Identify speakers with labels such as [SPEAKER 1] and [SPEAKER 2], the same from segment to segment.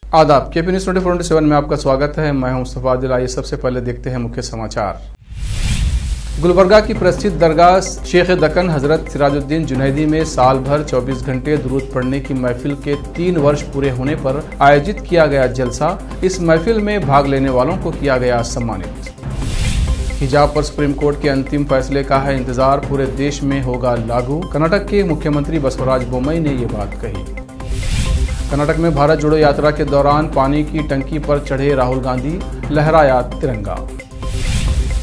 [SPEAKER 1] आदाब। KP news 24/7 में आपका स्वागत है। मैं हूं मुस्तफा आदिल। आइए सबसे पहले देखते हैं मुख्य समाचार। गुलबर्गा की प्रसिद्ध दरगाह शेख दक्कन हजरत सिराजुद्दीन जुनैदी में साल भर 24 घंटे दुरूद पढ़ने की महफिल के 3 वर्ष पूरे होने पर आयोजित किया गया जलसा। इस महफिल में भाग लेने वालों को किया गया सम्मानित। हिजाब पर सुप्रीम कोर्ट के अंतिम फैसले का है इंतजार, पूरे देश में होगा लागू। कर्नाटक के मुख्यमंत्री बसवराज बोम्मई ने ये बात कही। कर्नाटक में भारत जोड़ो यात्रा के दौरान पानी की टंकी पर चढ़े राहुल गांधी, लहराया तिरंगा।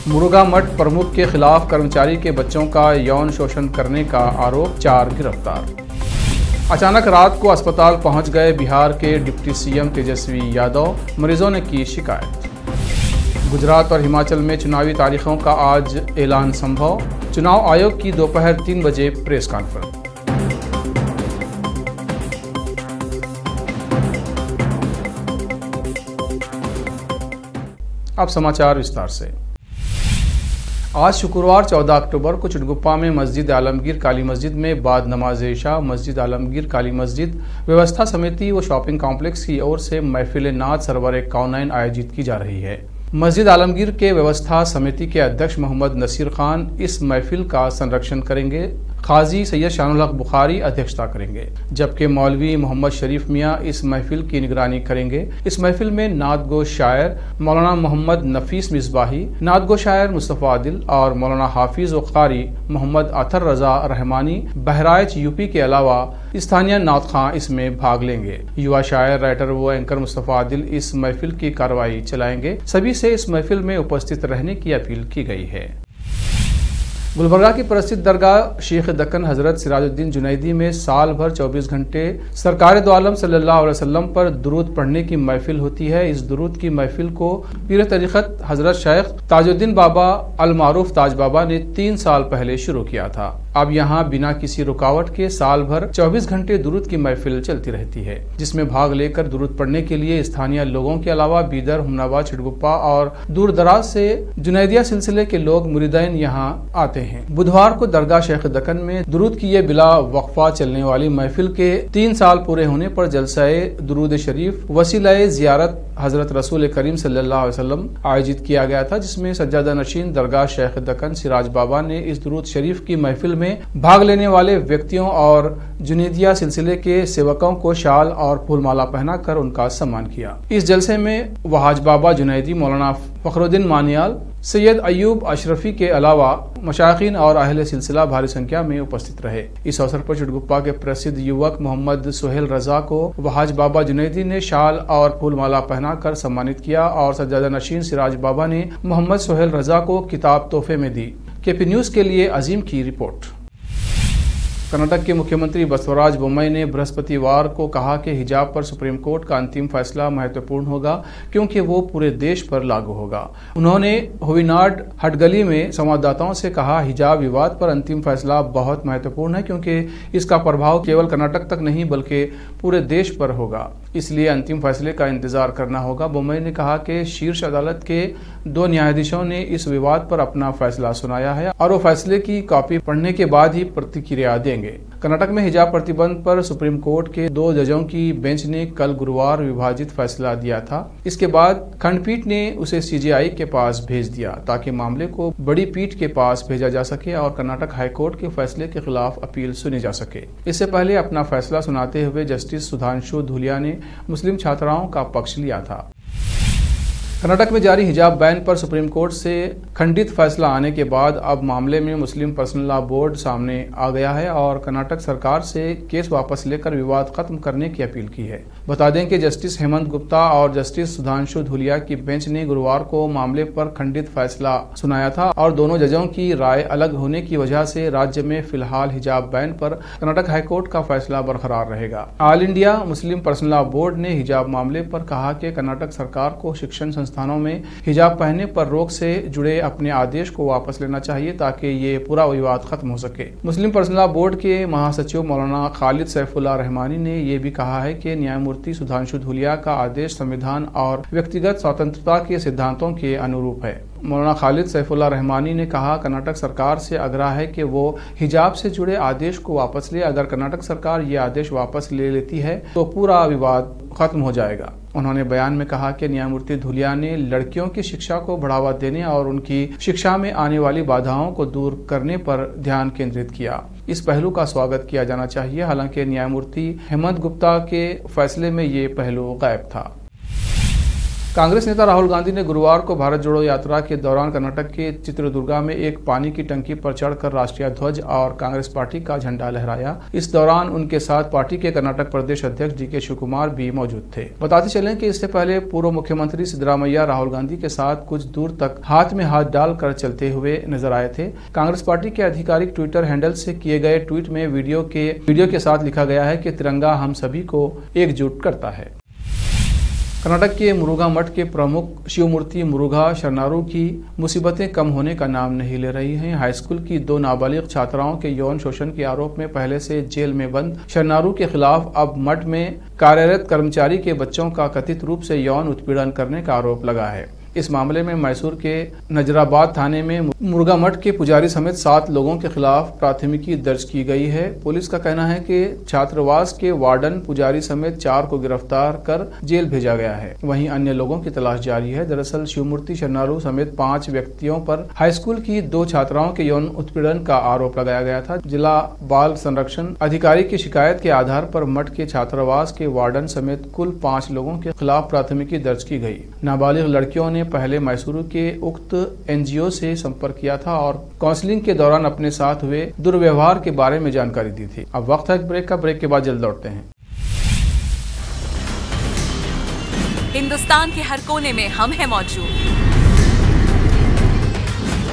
[SPEAKER 1] मुरुगा मठ प्रमुख के खिलाफ कर्मचारी के बच्चों का यौन शोषण करने का आरोप, 4 गिरफ्तार। अचानक रात को अस्पताल पहुंच गए बिहार के डिप्टी सीएम तेजस्वी यादव, मरीजों ने की शिकायत। गुजरात और हिमाचल में चुनावी तारीखों का आज ऐलान संभव, चुनाव आयोग की दोपहर 3 बजे प्रेस कॉन्फ्रेंस। अब समाचार विस्तार से। आज शुक्रवार 14 अक्टूबर को चिटगुप्पा में मस्जिद आलमगीर काली मस्जिद में बाद नमाज इशा मस्जिद आलमगीर काली मस्जिद व्यवस्था समिति व शॉपिंग कॉम्प्लेक्स की ओर से महफिल नात सरवर कौनैन आयोजित की जा रही है। मस्जिद आलमगीर के व्यवस्था समिति के अध्यक्ष मोहम्मद नसीर खान इस महफिल का संरक्षण करेंगे। काजी सैयद शानुल हक बुखारी अध्यक्षता करेंगे, जबकि मौलवी मोहम्मद शरीफ मियाँ इस महफिल की निगरानी करेंगे। इस महफिल में नातगो शायर मौलाना मोहम्मद नफीस मिसबाही, नातगो शायर मुस्तफा आदिल और मौलाना हाफिज व कारी मोहम्मद अतर रजा रहमानी बहराइच यूपी के अलावा स्थानीय नात खां इसमें भाग लेंगे। युवा शायर, राइटर व एंकर मुस्तफा आदिल इस महफिल की कार्रवाई चलाएंगे। सभी से इस महफिल में उपस्थित रहने की अपील की गई है। गुलबर्गा की प्रसिद्ध दरगाह शेख दक्कन हजरत सिराजुद्दीन जुनैदी में साल भर 24 घंटे सरकार दो आलम सल्लल्लाहु अलैहि वसल्लम पर दुरूद पढ़ने की महफिल होती है। इस दुरूद की महफिल को पीर तरीक़त हजरत शेख ताजुद्दीन बाबा अल मारूफ ताज बाबा ने 3 साल पहले शुरू किया था। अब यहाँ बिना किसी रुकावट के साल भर 24 घंटे दुरूद की महफिल चलती रहती है, जिसमें भाग लेकर दुरूद पढ़ने के लिए स्थानीय लोगों के अलावा बीदर, हुमनाबाद, चिटगुप्पा और दूर दराज से जुनैदिया सिलसिले के लोग मुरीदैन यहाँ आते हैं। बुधवार को दरगाह शेख दक्कन में दुरूद की ये बिला वक्फा चलने वाली महफिल के 3 साल पूरे होने पर जलसाए दुरूद शरीफ वसीलाए जियारत हजरत रसूल करीम सल्लल्लाहु अलैहि वसल्लम आयोजित किया गया था, जिसमें सज्जादा नशीन दरगाह शेख दक्कन सिराज बाबा ने इस दुरूद शरीफ की महफिल में भाग लेने वाले व्यक्तियों और जुनैदिया सिलसिले के सेवकों को शाल और फूलमाला पहनाकर उनका सम्मान किया। इस जलसे में वहाज बाबा जुनैदी, मौलाना फखरुद्दीन मानियाल, सैयद अयूब अशरफी के अलावा मशाइखीन और अहले सिलसिला भारी संख्या में उपस्थित रहे। इस अवसर पर चिटगुप्पा के प्रसिद्ध युवक मोहम्मद सुहेल रजा को वहाज बाबा जुनैदी ने शाल और फूलमाला पहनाकर सम्मानित किया और सज्जादा नशीन सिराज बाबा ने मोहम्मद सुहेल रजा को किताब तोहफे में दी। केपी न्यूज़ के लिए अजीम की रिपोर्ट। कर्नाटक के मुख्यमंत्री बसवराज बोम्मई ने बृहस्पतिवार को कहा कि हिजाब पर सुप्रीम कोर्ट का अंतिम फैसला महत्वपूर्ण होगा, क्योंकि वो पूरे देश पर लागू होगा। उन्होंने हुविनाड हटगली में संवाददाताओं से कहा, हिजाब विवाद पर अंतिम फैसला बहुत महत्वपूर्ण है, क्योंकि इसका प्रभाव केवल कर्नाटक तक नहीं बल्कि पूरे देश पर होगा, इसलिए अंतिम फैसले का इंतजार करना होगा। बोम्मई ने कहा कि शीर्ष अदालत के 2 न्यायाधीशों ने इस विवाद पर अपना फैसला सुनाया है और वो फैसले की कॉपी पढ़ने के बाद ही प्रतिक्रिया देंगे। कर्नाटक में हिजाब प्रतिबंध पर सुप्रीम कोर्ट के 2 जजों की बेंच ने कल गुरुवार विभाजित फैसला दिया था। इसके बाद खंडपीठ ने उसे सीजेआई के पास भेज दिया ताकि मामले को बड़ी पीठ के पास भेजा जा सके और कर्नाटक हाईकोर्ट के फैसले के खिलाफ अपील सुनी जा सके। इससे पहले अपना फैसला सुनाते हुए जस्टिस सुधांशु धूलिया ने मुस्लिम छात्राओं का पक्ष लिया था। कर्नाटक में जारी हिजाब बैन पर सुप्रीम कोर्ट से खंडित फैसला आने के बाद अब मामले में मुस्लिम पर्सनल लॉ बोर्ड सामने आ गया है और कर्नाटक सरकार से केस वापस लेकर विवाद खत्म करने की अपील की है। बता दें कि जस्टिस हेमंत गुप्ता और जस्टिस सुधांशु धूलिया की बेंच ने गुरुवार को मामले पर खंडित फैसला सुनाया था और दोनों जजों की राय अलग होने की वजह से राज्य में फिलहाल हिजाब बैन पर कर्नाटक हाईकोर्ट का फैसला बरकरार रहेगा। All India Muslim personal law board ने हिजाब मामले पर कहा कि कर्नाटक सरकार को शिक्षण संस्थानों में हिजाब पहनने पर रोक से जुड़े अपने आदेश को वापस लेना चाहिए ताकि ये पूरा विवाद खत्म हो सके। मुस्लिम पर्सनल लॉ बोर्ड के महासचिव मौलाना खालिद सैफुल्लाह रहमानी ने ये भी कहा है कि न्यायमूर्ति सुधांशु धूलिया का आदेश संविधान और व्यक्तिगत स्वतंत्रता के सिद्धांतों के अनुरूप है। मौलाना खालिद सैफुल्लाह रहमानी ने कहा, कर्नाटक सरकार से आग्रह है कि वो हिजाब से जुड़े आदेश को वापस ले। अगर कर्नाटक सरकार ये आदेश वापस ले लेती है तो पूरा विवाद खत्म हो जाएगा। उन्होंने बयान में कहा कि न्यायमूर्ति धुलिया ने लड़कियों की शिक्षा को बढ़ावा देने और उनकी शिक्षा में आने वाली बाधाओं को दूर करने पर ध्यान केंद्रित किया। इस पहलू का स्वागत किया जाना चाहिए। हालांकि न्यायमूर्ति हेमंत गुप्ता के फैसले में ये पहलू गायब था। कांग्रेस नेता राहुल गांधी ने गुरुवार को भारत जोड़ो यात्रा के दौरान कर्नाटक के चित्रदुर्गा में एक पानी की टंकी पर चढ़कर राष्ट्रीय ध्वज और कांग्रेस पार्टी का झंडा लहराया। इस दौरान उनके साथ पार्टी के कर्नाटक प्रदेश अध्यक्ष DK शिवकुमार भी मौजूद थे। बताते चलें कि इससे पहले पूर्व मुख्यमंत्री सिद्धरामैया राहुल गांधी के साथ कुछ दूर तक हाथ में हाथ डालकर चलते हुए नजर आए थे। कांग्रेस पार्टी के आधिकारिक ट्विटर हैंडल से किए गए ट्वीट में वीडियो के साथ लिखा गया है कि तिरंगा हम सभी को एकजुट करता है। कर्नाटक के मुरुगा मठ के प्रमुख शिवमूर्ति मुरुगा शरनारू की मुसीबतें कम होने का नाम नहीं ले रही हैं। हाईस्कूल की 2 नाबालिग छात्राओं के यौन शोषण के आरोप में पहले से जेल में बंद शरनारू के खिलाफ अब मठ में कार्यरत कर्मचारी के बच्चों का कथित रूप से यौन उत्पीड़न करने का आरोप लगा है। इस मामले में मैसूर के नजराबाद थाने में मुरुगा मठ के पुजारी समेत 7 लोगों के खिलाफ प्राथमिकी दर्ज की गई है। पुलिस का कहना है कि छात्रावास के वार्डन पुजारी समेत 4 को गिरफ्तार कर जेल भेजा गया है। वहीं अन्य लोगों की तलाश जारी है। दरअसल शिवमूर्ति शरनारू समेत 5 व्यक्तियों पर हाईस्कूल की 2 छात्राओं के यौन उत्पीड़न का आरोप लगाया गया था। जिला बाल संरक्षण अधिकारी की शिकायत के आधार पर मठ के छात्रावास के वार्डन समेत कुल 5 लोगों के खिलाफ प्राथमिकी दर्ज की गई। नाबालिग लड़कियों ने पहले मैसूरू के उक्त NGO से संपर्क किया था और काउंसलिंग के दौरान अपने साथ हुए दुर्व्यवहार के बारे में जानकारी दी थी। अब वक्त है ब्रेक का। ब्रेक के बाद जल्द लौटते हैं।
[SPEAKER 2] हिंदुस्तान के हर कोने में हम हैं मौजूद।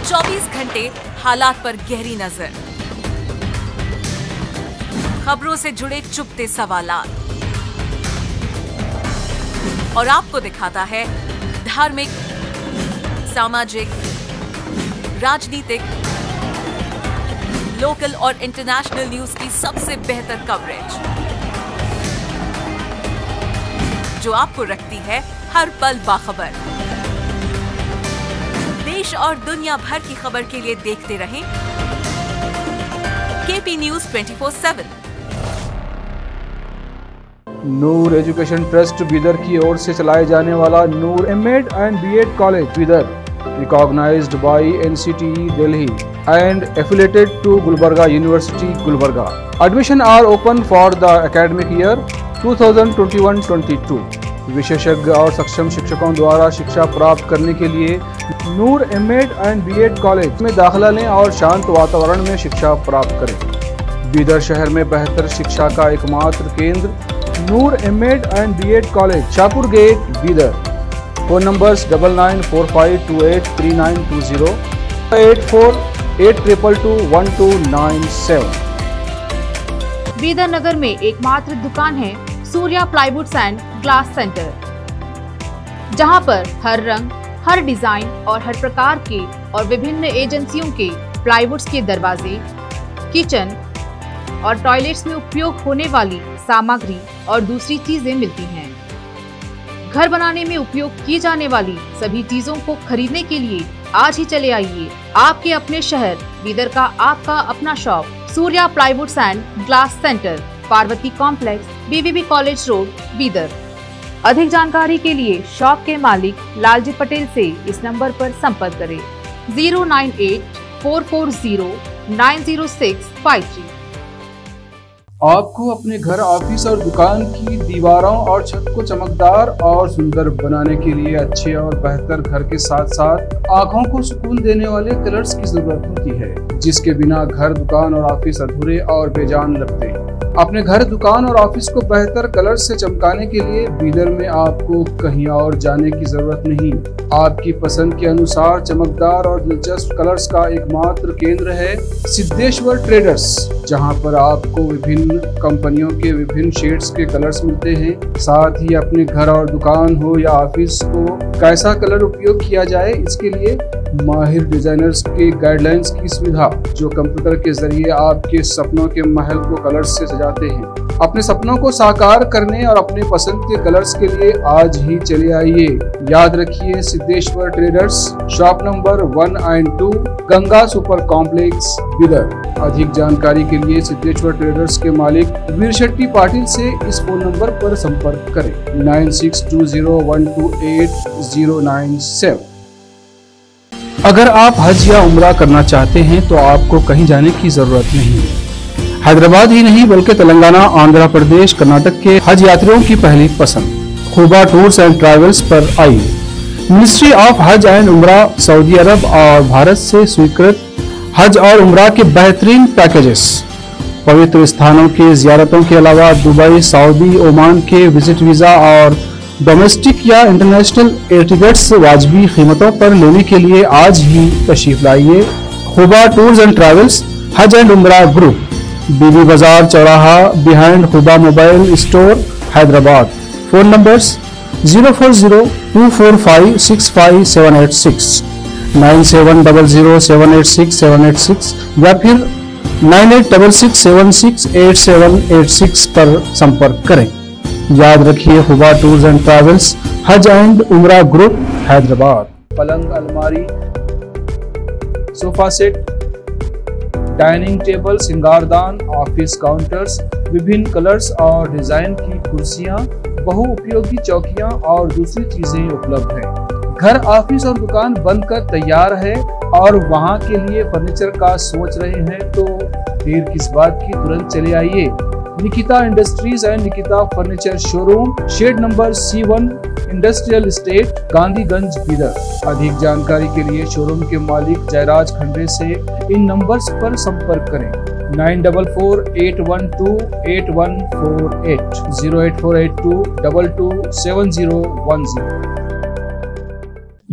[SPEAKER 2] 24 घंटे हालात पर गहरी नजर, खबरों से जुड़े चुपते सवालात और आपको दिखाता है धार्मिक, सामाजिक, राजनीतिक, लोकल और इंटरनेशनल न्यूज की सबसे बेहतर कवरेज जो आपको रखती है हर पल बाखबर। देश और दुनिया भर की खबर के लिए देखते रहें KP News 24/7।
[SPEAKER 1] नूर एजुकेशन ट्रस्ट बीदर की ओर से चलाए जाने वाला नूर M.Ed and B.Ed college Bidar, recognized by NCTE Delhi and affiliated to Gulbarga University, Gulbarga. Admission are open for the academic year 2021-22. विशेषज्ञ और सक्षम शिक्षकों द्वारा शिक्षा प्राप्त करने के लिए नूर M.Ed and B.Ed कॉलेज में दाखिला लें और शांत वातावरण में शिक्षा प्राप्त करें। बीदर शहर में बेहतर शिक्षा का एकमात्र केंद्र Noor M.Ed and B.Ed college, Shahpur gate, Bidar. Phone numbers 9945283920, 8482221297।
[SPEAKER 3] Bidar नगर में एकमात्र दुकान है Surya plywoods and glass centre, जहां पर हर रंग, हर डिजाइन और हर प्रकार के और विभिन्न एजेंसियों के प्लाईवुड्स के दरवाजे, किचन और टॉयलेट्स में उपयोग होने वाली सामग्री और दूसरी चीजें मिलती हैं। घर बनाने में उपयोग की जाने वाली सभी चीजों को खरीदने के लिए आज ही चले आइए आपके अपने शहर बीदर का आपका अपना shop Surya plywoods and glass centre, Parvati complex, BVB college road, Bidar. अधिक जानकारी के लिए शॉप के मालिक लालजी पटेल से इस नंबर पर संपर्क करें 098-440-90653।
[SPEAKER 1] आपको अपने घर, ऑफिस और दुकान की दीवारों और छत को चमकदार और सुंदर बनाने के लिए अच्छे और बेहतर घर के साथ साथ आंखों को सुकून देने वाले कलर्स की जरूरत होती है, जिसके बिना घर, दुकान और ऑफिस अधूरे और बेजान लगते हैं। अपने घर, दुकान और ऑफिस को बेहतर कलर से चमकाने के लिए बीदर में आपको कहीं और जाने की जरूरत नहीं। आपकी पसंद के अनुसार चमकदार और दिलचस्प कलर्स का एकमात्र केंद्र है सिद्धेश्वर ट्रेडर्स, जहां पर आपको विभिन्न कंपनियों के विभिन्न शेड्स के कलर्स मिलते हैं। साथ ही अपने घर और दुकान हो या ऑफिस को कैसा कलर उपयोग किया जाए, इसके लिए
[SPEAKER 4] माहिर डिजाइनर्स के गाइडलाइंस की सुविधा, जो कंप्यूटर के जरिए आपके सपनों के महल को कलर्स से सजाते हैं। अपने सपनों को साकार करने और अपने पसंद के कलर्स के लिए आज ही चले आइए। याद रखिए, Siddheshwar traders, shop number 1 and 2, Ganga super complex, Bidar. अधिक जानकारी के लिए सिद्धेश्वर ट्रेडर्स के मालिक वीर शेट्टी पाटिल से इस फोन नंबर पर संपर्क करें 9620128097।
[SPEAKER 1] अगर आप हज या उम्रा करना चाहते हैं तो आपको कहीं जाने की जरूरत नहीं है। हैदराबाद ही नहीं बल्कि तेलंगाना, आंध्र प्रदेश, कर्नाटक के हज यात्रियों की पहली पसंद खुबा टूर्स एंड ट्रैवल्स पर आइए। मिनिस्ट्री ऑफ हज एंड उम्रा, सऊदी अरब और भारत से स्वीकृत हज और उम्रा के बेहतरीन पैकेजेस, पवित्र स्थानों की जियारतों के अलावा दुबई, सऊदी, ओमान के विजिट वीजा और डोमेस्टिक या इंटरनेशनल एयर टिकट्स वाजबी कीमतों पर लेने के लिए आज ही तशरीफ लाइए। खुबा टूर्स एंड ट्रैवल्स, हज एंड उम्रा ग्रुप, बीबी बाजार चौराहा, behind Khuba mobile store, Hyderabad. Phone numbers 04024565786, 9700786786 या फिर 9866768786 पर संपर्क करें। याद रखिए, खुबा टूर्स एंड ट्रैवल्स, हज एंड उम्रा ग्रुप, हैदराबाद।
[SPEAKER 4] पलंग, अलमारी, सोफा सेट, डाइनिंग टेबल, सिंगारदान, ऑफिस काउंटर्स, विभिन्न कलर्स और डिजाइन की कुर्सियां, बहुउपयोगी चौकियां और दूसरी चीजें उपलब्ध हैं। घर, ऑफिस और दुकान बनकर तैयार है और वहां के लिए फर्नीचर का सोच रहे हैं तो देर किस बात की, तुरंत चले आइए। Nikita industries and Nikita furniture showroom, shed number C1, industrial state, Gandhiganj, Bidar. अधिक जानकारी के लिए शोरूम के मालिक जयराज खंडे से इन नंबर्स पर संपर्क करें 9448128148, 08482227010।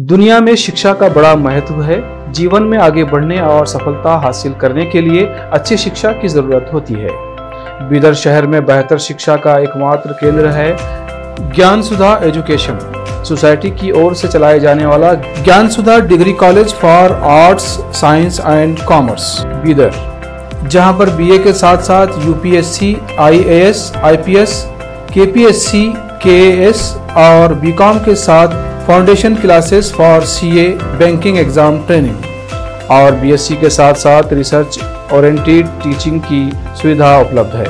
[SPEAKER 1] दुनिया में शिक्षा का बड़ा महत्व है। जीवन में आगे बढ़ने और सफलता हासिल करने के लिए अच्छी शिक्षा की जरूरत होती है। बिदर शहर में बेहतर शिक्षा का एकमात्र केंद्र है ज्ञान सुधा एजुकेशन सोसाइटी की ओर से चलाए जाने वाला Gyan Sudha degree college for arts, science and commerce, Bidar, जहां पर बीए के साथ साथ UPSC, IAS, IPS, KPSC, KAS और बीकॉम के साथ foundation classes for CA, banking exam training और बीएससी के साथ साथ रिसर्च ओरिएंटेड टीचिंग की सुविधा उपलब्ध है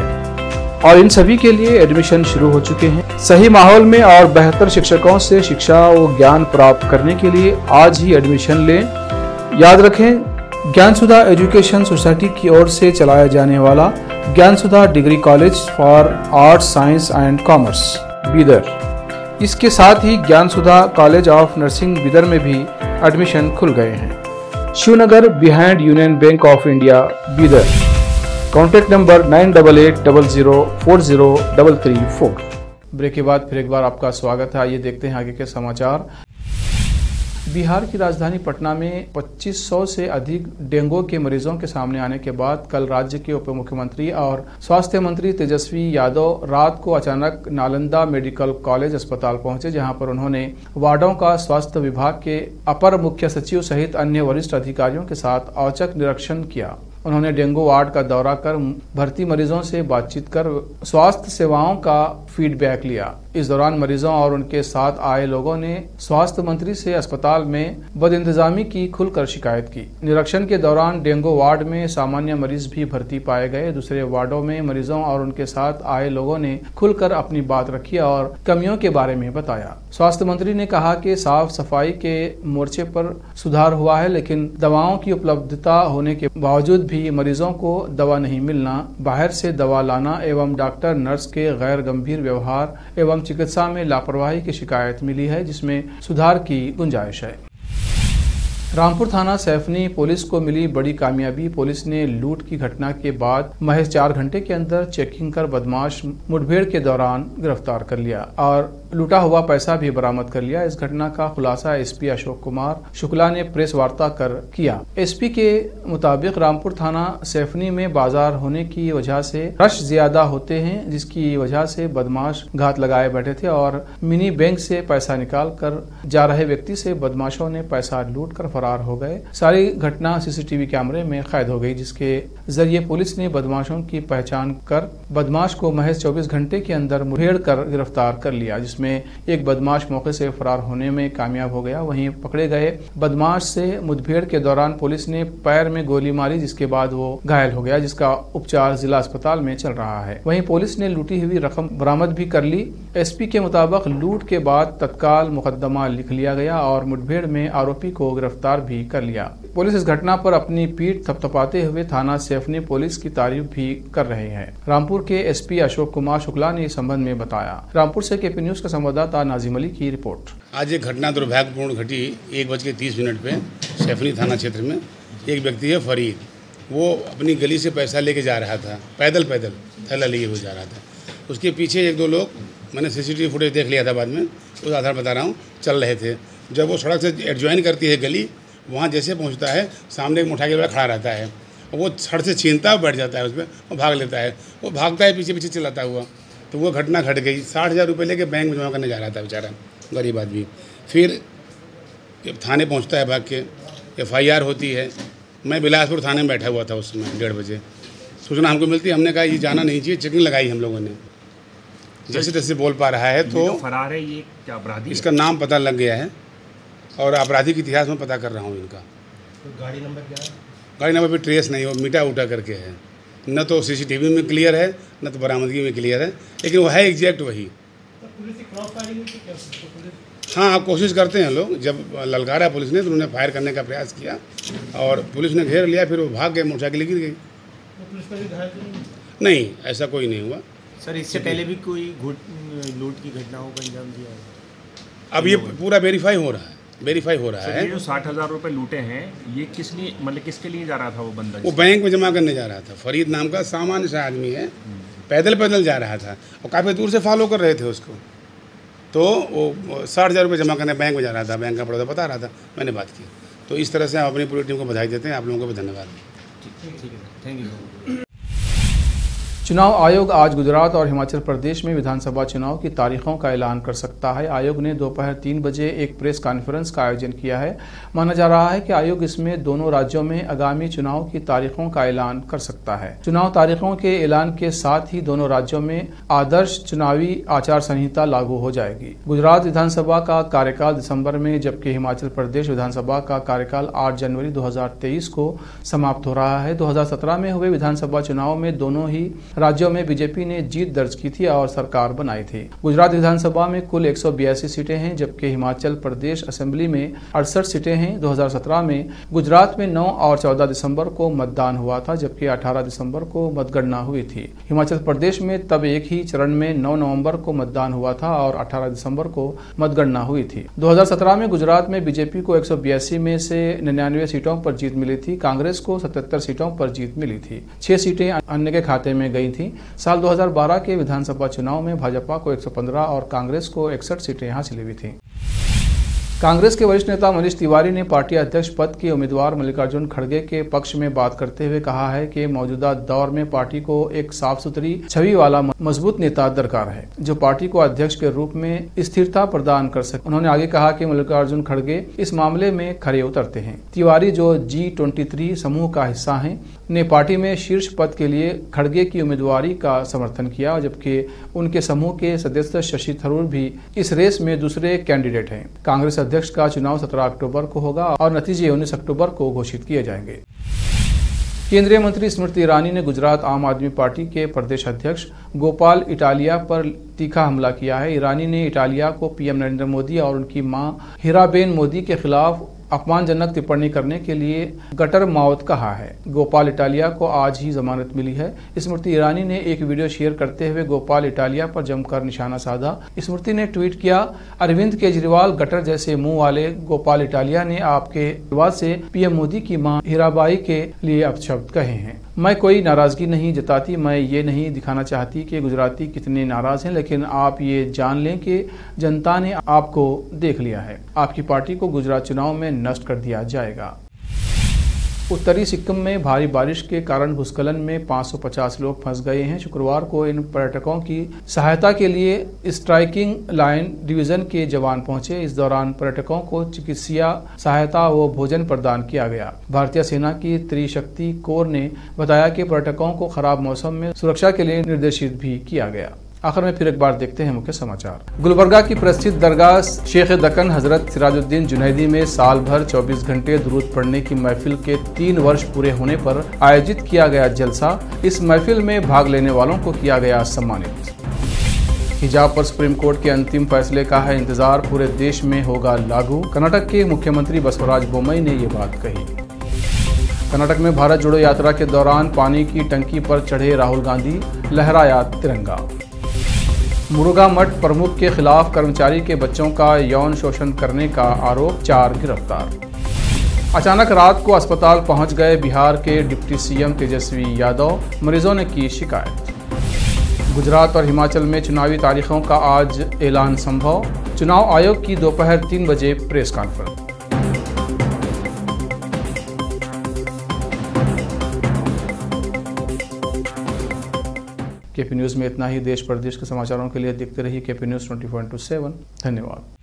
[SPEAKER 1] और इन सभी के लिए एडमिशन शुरू हो चुके हैं। सही माहौल में और बेहतर शिक्षकों से शिक्षा व ज्ञान प्राप्त करने के लिए आज ही एडमिशन लें। याद रखें, ज्ञान सुधा एजुकेशन सोसाइटी की ओर से चलाया जाने वाला Gyan Sudha degree college for arts, science and commerce, Bidar. इसके साथ ही Gyan Sudha college of nursing Bidar में भी एडमिशन खुल गए हैं। Shivnagar, behind union bank of India, Bidar. Contact number 988800403334। Break के बाद फिर एक बार आपका स्वागत है। आइए देखते हैं आगे के समाचार। बिहार की राजधानी पटना में 2500 से अधिक डेंगू के मरीजों के सामने आने के बाद कल राज्य के उप मुख्यमंत्री और स्वास्थ्य मंत्री तेजस्वी यादव रात को अचानक नालंदा मेडिकल कॉलेज अस्पताल पहुंचे, जहां पर उन्होंने वार्डों का स्वास्थ्य विभाग के अपर मुख्य सचिव सहित अन्य वरिष्ठ अधिकारियों के साथ औचक निरीक्षण किया। उन्होंने डेंगू वार्ड का दौरा कर भर्ती मरीजों से बातचीत कर स्वास्थ्य सेवाओं का फीडबैक लिया। इस दौरान मरीजों और उनके साथ आए लोगों ने स्वास्थ्य मंत्री से अस्पताल में बदइंतजामी की खुलकर शिकायत की। निरीक्षण के दौरान डेंगू वार्ड में सामान्य मरीज भी भर्ती पाए गए। दूसरे वार्डों में मरीजों और उनके साथ आए लोगों ने खुलकर अपनी बात रखी और कमियों के बारे में बताया। स्वास्थ्य मंत्री ने कहा कि साफ सफाई के मोर्चे पर सुधार हुआ है, लेकिन दवाओं की उपलब्धता होने के बावजूद भी मरीजों को दवा नहीं मिलना, बाहर से दवा लाना एवं डॉक्टर नर्स के गैर गंभीर व्यवहार एवं चिकित्सा में लापरवाही की शिकायत मिली है, जिसमें सुधार की गुंजाइश है। रामपुर थाना सैफनी पुलिस को मिली बड़ी कामयाबी। पुलिस ने लूट की घटना के बाद महज 4 घंटे के अंदर चेकिंग कर बदमाश मुठभेड़ के दौरान गिरफ्तार कर लिया और लूटा हुआ पैसा भी बरामद कर लिया। इस घटना का खुलासा एसपी अशोक कुमार शुक्ला ने प्रेस वार्ता कर किया। एसपी के मुताबिक रामपुर थाना सैफनी में बाजार होने की वजह से रश ज्यादा होते हैं, जिसकी वजह से बदमाश घात लगाए बैठे थे और मिनी बैंक से पैसा निकाल कर जा रहे व्यक्ति से बदमाशों ने पैसा लूट कर फरार हो गए। सारी घटना सीसीटीवी कैमरे में कैद हो गई, जिसके जरिए पुलिस ने बदमाशों की पहचान कर बदमाश को महज 24 घंटे के अंदर मुठभेड़ कर गिरफ्तार कर लिया, जिसमें एक बदमाश मौके से फरार होने में कामयाब हो गया। वहीं पकड़े गए बदमाश से मुठभेड़ के दौरान पुलिस ने पैर में गोली मारी, जिसके बाद वो घायल हो गया, जिसका उपचार जिला अस्पताल में चल रहा है। वहीं पुलिस ने लूटी हुई रकम बरामद भी कर ली। एसपी के मुताबिक लूट के बाद तत्काल मुकदमा लिख लिया गया और मुठभेड़ में आरोपी को गिरफ्तार भी कर लिया। पुलिस इस घटना पर अपनी पीठ थपथपाते हुए थाना सैफनी पुलिस की तारीफ भी कर रहे हैं। रामपुर के एसपी अशोक कुमार शुक्ला ने इस संबंध में बताया। रामपुर से केपी न्यूज का संवाददाता नाजिम अली की रिपोर्ट।
[SPEAKER 5] आज एक घटना दुर्भाग्यपूर्ण घटी 1:30 पे सैफनी थाना क्षेत्र में। एक व्यक्ति है फरीद, वो अपनी गली से पैसा लेके जा रहा था, पैदल थैला लिए हुए जा रहा था। उसके पीछे 1-2 लोग, मैंने सीसीटीवी फुटेज देख लिया था बाद में, उस आधार बता रहा हूँ, चल रहे थे। जब वो सड़क से एडजॉइन करती है गली, वहाँ जैसे पहुँचता है सामने एक मोटरसाइकिल वाला खड़ा रहता है और वो सड़क से छीनता है, बैठ जाता है उसमें और भाग लेता है। वो भागता है पीछे चलाता हुआ, तो वो घटना घट गई। 60,000 रुपये लेके बैंक में जमा करने जा रहा था बेचारा गरीब आदमी। फिर थाने पहुँचता है भाग के, FIR होती है। मैं बिलासपुर थाने में बैठा हुआ था उस समय 1:30 बजे। सूचना हमको मिलती है, हमने कहा ये जाना नहीं चाहिए, चेकिंग लगाई हम लोगों ने। जैसे तैसे बोल पा रहा है तो
[SPEAKER 6] फरार है, ये क्या अपराधी?
[SPEAKER 5] इसका नाम पता लग गया है और आपराधिक इतिहास में पता कर रहा हूँ इनका।
[SPEAKER 6] तो गाड़ी नंबर क्या है?
[SPEAKER 5] गाड़ी नंबर भी ट्रेस नहीं, वो मीटा उठा करके है। न तो सीसीटीवी में क्लियर है, न तो बरामदगी में क्लियर है, लेकिन वो है एग्जैक्ट वही। हाँ, आप कोशिश करते हैं लोग। जब ललकारा पुलिस ने तो उन्होंने फायर करने का प्रयास किया और पुलिस ने घेर लिया, फिर वो भाग गए, मोटरसाइकिल गिर गई। नहीं, ऐसा कोई नहीं हुआ
[SPEAKER 6] सर। इससे पहले भी कोई लूट की घटनाओं को अंजाम दिया है?
[SPEAKER 5] अब ये पूरा वेरीफाई हो रहा है।
[SPEAKER 6] ये जो 60,000 रुपये लूटे हैं, ये किस लिए, मतलब किसके लिए जा रहा था वो बंदा?
[SPEAKER 5] वो बैंक में जमा करने जा रहा था। फरीद नाम का सामान्य सा आदमी है, पैदल जा रहा था और काफ़ी दूर से फॉलो कर रहे थे उसको। तो वो 60,000 रुपये जमा करने बैंक में जा रहा था, बैंक का पड़ोदा बता रहा था, मैंने बात की। तो इस तरह से हम अपनी पूरी टीम को बधाई देते हैं। आप लोगों को भी धन्यवाद।
[SPEAKER 6] ठीक है, थैंक यू।
[SPEAKER 1] चुनाव आयोग आज गुजरात और हिमाचल प्रदेश में विधानसभा चुनाव की तारीखों का ऐलान कर सकता है। आयोग ने दोपहर 3 बजे एक प्रेस कॉन्फ्रेंस का आयोजन किया है। माना जा रहा है कि आयोग इसमें दोनों राज्यों में आगामी चुनाव की तारीखों का ऐलान कर सकता है। चुनाव तारीखों के ऐलान के साथ ही दोनों राज्यों में आदर्श चुनावी आचार संहिता लागू हो जाएगी। गुजरात विधानसभा का कार्यकाल दिसंबर में, जबकि हिमाचल प्रदेश विधानसभा का कार्यकाल 8 जनवरी 2023 को समाप्त हो रहा है। 2017 में हुए विधानसभा चुनाव में दोनों ही राज्यों में बीजेपी ने जीत दर्ज की थी और सरकार बनाई थी। गुजरात विधानसभा में कुल 182 सीटें हैं, जबकि हिमाचल प्रदेश असेंबली में 68 सीटें हैं। 2017 में गुजरात में 9 और 14 दिसंबर को मतदान हुआ था, जबकि 18 दिसंबर को मतगणना हुई थी। हिमाचल प्रदेश में तब एक ही चरण में 9 नवंबर को मतदान हुआ था और 18 दिसंबर को मतगणना हुई थी। 2017 में गुजरात में बीजेपी को 182 में से 99 सीटों पर जीत मिली थी। कांग्रेस को 77 सीटों पर जीत मिली थी। 6 सीटें अन्य के खाते में गई थी। साल 2012 के विधानसभा चुनाव में भाजपा को 115 और कांग्रेस को 61 सीटें हासिल हुई थी। कांग्रेस के वरिष्ठ नेता मनीष तिवारी ने पार्टी अध्यक्ष पद के उम्मीदवार मल्लिकार्जुन खड़गे के पक्ष में बात करते हुए कहा है कि मौजूदा दौर में पार्टी को एक साफ सुथरी छवि वाला मजबूत नेता दरकार है, जो पार्टी को अध्यक्ष के रूप में स्थिरता प्रदान कर सके। उन्होंने आगे कहा कि मल्लिकार्जुन खड़गे इस मामले में खरे उतरते हैं। तिवारी, जो G23 समूह का हिस्सा हैं, ने पार्टी में शीर्ष पद के लिए खड़गे की उम्मीदवारी का समर्थन किया, जबकि उनके समूह के सदस्य शशि थरूर भी इस रेस में दूसरे कैंडिडेट हैं। कांग्रेस अध्यक्ष का चुनाव 17 अक्टूबर को होगा और नतीजे 19 अक्टूबर को घोषित किए जाएंगे। केंद्रीय मंत्री स्मृति ईरानी ने गुजरात आम आदमी पार्टी के प्रदेश अध्यक्ष गोपाल इटालिया पर तीखा हमला किया है। ईरानी ने इटालिया को पीएम नरेंद्र मोदी और उनकी मां हीराबेन मोदी के खिलाफ अपमानजनक टिप्पणी करने के लिए गटर माउथ कहा है। गोपाल इटालिया को आज ही जमानत मिली है। स्मृति ईरानी ने एक वीडियो शेयर करते हुए गोपाल इटालिया पर जमकर निशाना साधा। स्मृति ने ट्वीट किया, अरविंद केजरीवाल गटर जैसे मुंह वाले गोपाल इटालिया ने आपके विवाद से पीएम मोदी की मां हीराबाई के लिए अपशब्द कहे हैं। मैं कोई नाराजगी नहीं जताती, मैं ये नहीं दिखाना चाहती कि गुजराती कितने नाराज हैं, लेकिन आप ये जान लें कि जनता ने आपको देख लिया है। आपकी पार्टी को गुजरात चुनाव में नष्ट कर दिया जाएगा। उत्तरी सिक्किम में भारी बारिश के कारण भूस्खलन में 550 लोग फंस गए हैं। शुक्रवार को इन पर्यटकों की सहायता के लिए स्ट्राइकिंग लाइन डिवीजन के जवान पहुंचे। इस दौरान पर्यटकों को चिकित्सीय सहायता व भोजन प्रदान किया गया। भारतीय सेना की त्रिशक्ति कोर ने बताया कि पर्यटकों को खराब मौसम में सुरक्षा के लिए निर्देशित भी किया गया। आखिर में फिर एक बार देखते हैं मुख्य समाचार। गुलबर्गा की प्रसिद्ध दरगाह शेख दक्कन हजरत सिराजुद्दीन जुनैदी में साल भर 24 घंटे दुरूद पढ़ने की महफिल के 3 वर्ष पूरे होने पर आयोजित किया गया जलसा। इस महफिल में भाग लेने वालों को किया गया सम्मानित। हिजाब पर सुप्रीम कोर्ट के अंतिम फैसले का है इंतजार, पूरे देश में होगा लागू। कर्नाटक के मुख्यमंत्री बसवराज बोम्मई ने ये बात कही। कर्नाटक में भारत जोड़ो यात्रा के दौरान पानी की टंकी पर चढ़े राहुल गांधी, लहराया तिरंगा। मुरुगा मठ प्रमुख के खिलाफ कर्मचारी के बच्चों का यौन शोषण करने का आरोप, 4 गिरफ्तार। अचानक रात को अस्पताल पहुंच गए बिहार के डिप्टी सीएम तेजस्वी यादव, मरीजों ने की शिकायत। गुजरात और हिमाचल में चुनावी तारीखों का आज ऐलान संभव, चुनाव आयोग की दोपहर 3 बजे प्रेस कॉन्फ्रेंस। केपी न्यूज़ में इतना ही। देश प्रदेश के समाचारों के लिए देखते रहिए केपी न्यूज़ 24/7। धन्यवाद।